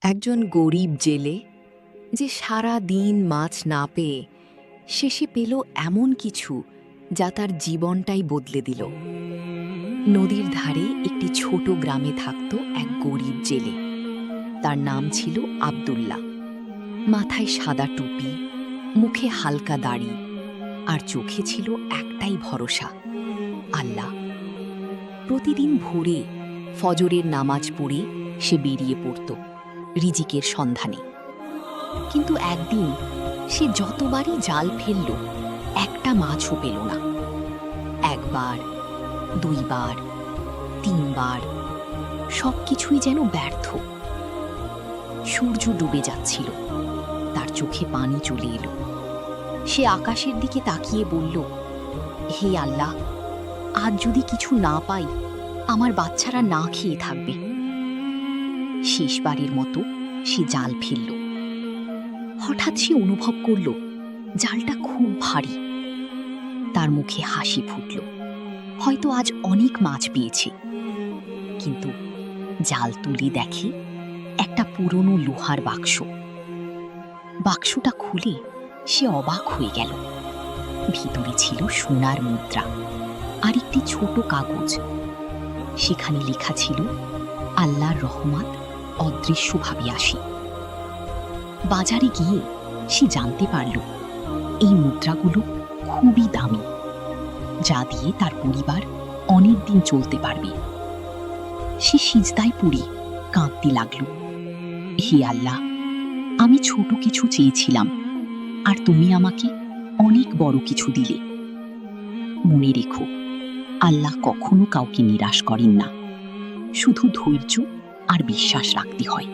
একজন গরিব জেলে যে সারা দিন মাছ না পেয়ে শেষে পেল এমন কিছু যা তার জীবনটাই বদলে দিল। নদীর ধারে একটি ছোট গ্রামে থাকত এক গরিব জেলে। তার নাম ছিল আব্দুল্লাহ। মাথায় সাদা টুপি, মুখে হালকা দাড়ি, আর চোখে ছিল একটাই ভরসা, আল্লাহ। প্রতিদিন ভোরে ফজরের নামাজ পড়ে সে বেরিয়ে পড়ত রিজিকের সন্ধানে। কিন্তু একদিন সে যতবারই জাল ফেলল, একটা মাছও পেল না। একবার, দুইবার, তিনবার, সবকিছুই যেন ব্যর্থ। সূর্য ডুবে যাচ্ছিল, তার চোখে পানি চলে এলো। সে আকাশের দিকে তাকিয়ে বলল, হে আল্লাহ, আজ যদি কিছু না পাই, আমার বাচ্চারা না খেয়ে থাকবে। শেষবারের মতো সে জাল ফেলল। হঠাৎ সে অনুভব করল জালটা খুব ভারী। তার মুখে হাসি ফুটল, হয়তো আজ অনেক মাছ পেয়েছে। কিন্তু জাল তুলে দেখে একটা পুরনো লোহার বাক্স। বাক্সটা খুলে সে অবাক হয়ে গেল। ভিতরে ছিল সোনার মুদ্রা আর একটি ছোট কাগজ। সেখানে লেখা ছিল, আল্লাহর রহমত অদৃশ্যভাবে আসে। বাজারে গিয়ে সে জানতে পারল এই মুদ্রাগুলো খুবই দামি, যা দিয়ে তার পরিবার অনেক দিন চলতে পারবে। সে সিজদায় পড়ে কাঁদতে লাগল, হে আল্লাহ, আমি ছোট কিছু চেয়েছিলাম, আর তুমি আমাকে অনেক বড় কিছু দিলে। মনে রেখো, আল্লাহ কখনো কাউকে নিরাশ করেন না, শুধু ধৈর্য আর বিশ্বাস রাখতে হয়।